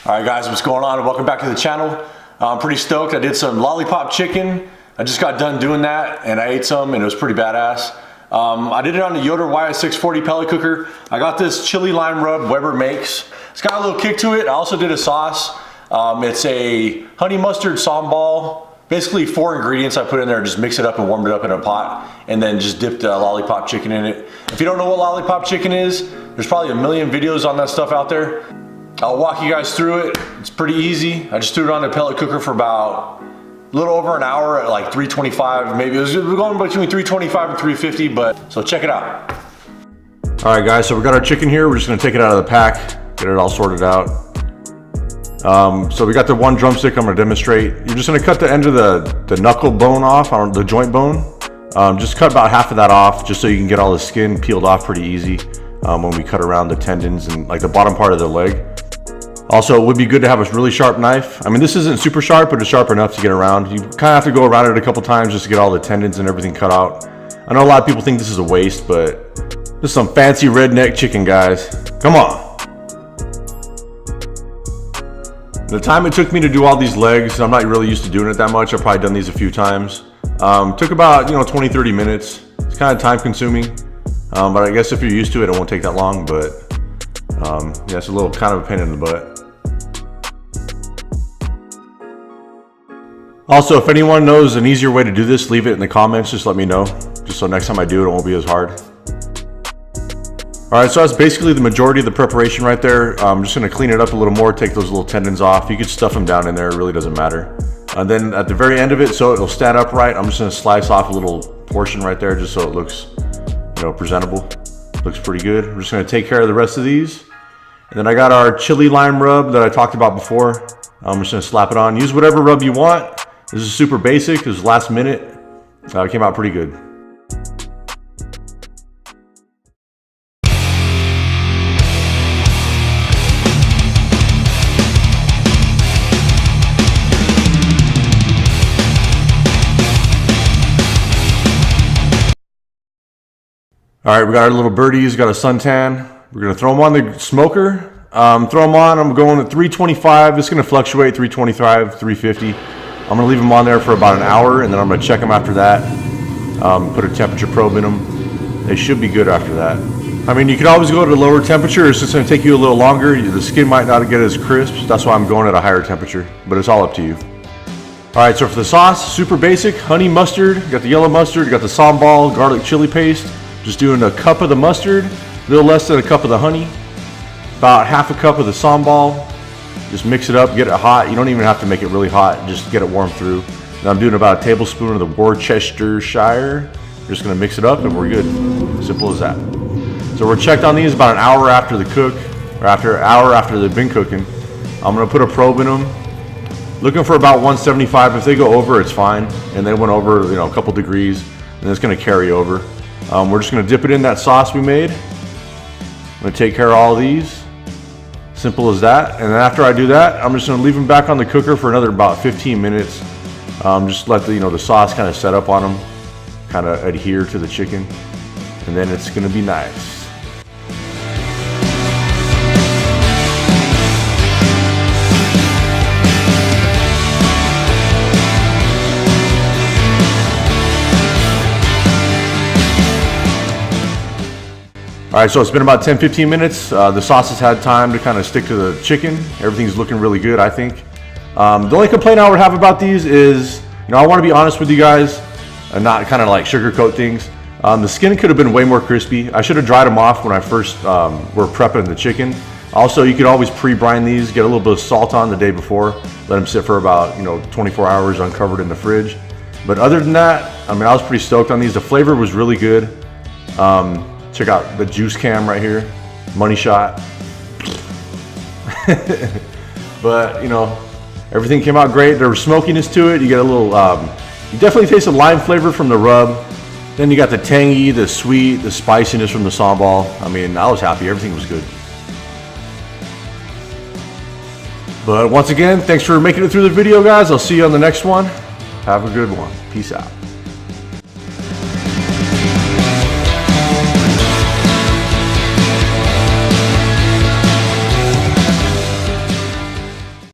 Alright guys, what's going on? Welcome back to the channel. I'm pretty stoked. I did some lollipop chicken. I just got done doing that and I ate some and it was pretty badass. I did it on the Yoder YS640 pellet cooker. I got this chili lime rub Weber makes. It's got a little kick to it. I also did a sauce. It's a honey mustard sambal. Basically 4 ingredients I put in there, just mix it up and warmed it up in a pot and then just dipped lollipop chicken in it. If you don't know what lollipop chicken is, there's probably a million videos on that stuff out there. I'll walk you guys through it. It's pretty easy. I just threw it on the pellet cooker for about a little over an hour at like 325. Maybe it was going between 325 and 350, but so check it out. All right guys, so we got our chicken here. We're just gonna take it out of the pack, get it all sorted out. So we got the one drumstick I'm gonna demonstrate. You're just gonna cut the end of the knuckle bone off, on the joint bone. Just cut about half of that off just so you can get all the skin peeled off pretty easy when we cut around the tendons and like the bottom part of the leg. Also, it would be good to have a really sharp knife. I mean, this isn't super sharp, but it's sharp enough to get around. You kind of have to go around it a couple times just to get all the tendons and everything cut out. I know a lot of people think this is a waste, but this is some fancy redneck chicken, guys. Come on. The time it took me to do all these legs, I'm not really used to doing it that much. I've probably done these a few times. Took about 20-30 minutes. It's kind of time consuming, but I guess if you're used to it, it won't take that long. But yeah, it's a little kind of a pain in the butt. Also, if anyone knows an easier way to do this, leave it in the comments. Just let me know, just so next time I do it, it won't be as hard. All right, so that's basically the majority of the preparation right there. I'm just gonna clean it up a little more, take those little tendons off. You could stuff them down in there, it really doesn't matter. And then at the very end of it, so it'll stand upright, I'm just gonna slice off a little portion right there just so it looks, presentable. Looks pretty good. We're just gonna take care of the rest of these. And then I got our chili lime rub that I talked about before. I'm just gonna slap it on. Use whatever rub you want. This is super basic. This was last minute. It came out pretty good. All right, we got our little birdies, got a suntan. We're gonna throw them on the smoker. Throw them on, I'm going at 325. It's gonna fluctuate, 325, 350. I'm gonna leave them on there for about an hour and then I'm gonna check them after that. Put a temperature probe in them. They should be good after that. I mean, you can always go to a lower temperature. It's just gonna take you a little longer. The skin might not get as crisp. That's why I'm going at a higher temperature, but it's all up to you. All right, so for the sauce, super basic, honey mustard. You got the yellow mustard, you got the sambal, garlic chili paste. Just doing a cup of the mustard, a little less than a cup of the honey, about half a cup of the sambal. Just mix it up, get it hot. You don't even have to make it really hot, just get it warm through. Now I'm doing about a tablespoon of the Worcestershire. We're just gonna mix it up and we're good. Simple as that. So we're checked on these about an hour after the cook, or after an hour after they've been cooking. I'm gonna put a probe in them. Looking for about 175. If they go over, it's fine. And they went over, a couple degrees, and it's gonna carry over. We're just gonna dip it in that sauce we made. I'm gonna take care of all of these. Simple as that. And then after I do that, I'm just gonna leave them back on the cooker for another about 15 minutes. Just let the sauce kind of set up on them, kind of adhere to the chicken, and then it's gonna be nice. All right, so it's been about 10-15 minutes. The sauce has had time to kind of stick to the chicken. Everything's looking really good, I think. The only complaint I would have about these is, I want to be honest with you guys and not kind of like sugarcoat things. The skin could have been way more crispy. I should have dried them off when I first were prepping the chicken. Also, you could always pre-brine these, get a little bit of salt on the day before, let them sit for about 24 hours uncovered in the fridge. But other than that, I was pretty stoked on these. The flavor was really good. Check out the juice cam right here, money shot. But everything came out great. There was smokiness to it. You get a little, you definitely taste the lime flavor from the rub. Then you got the tangy, the sweet, the spiciness from the sambal. I was happy. Everything was good. But once again, thanks for making it through the video, guys. I'll see you on the next one. Have a good one. Peace out.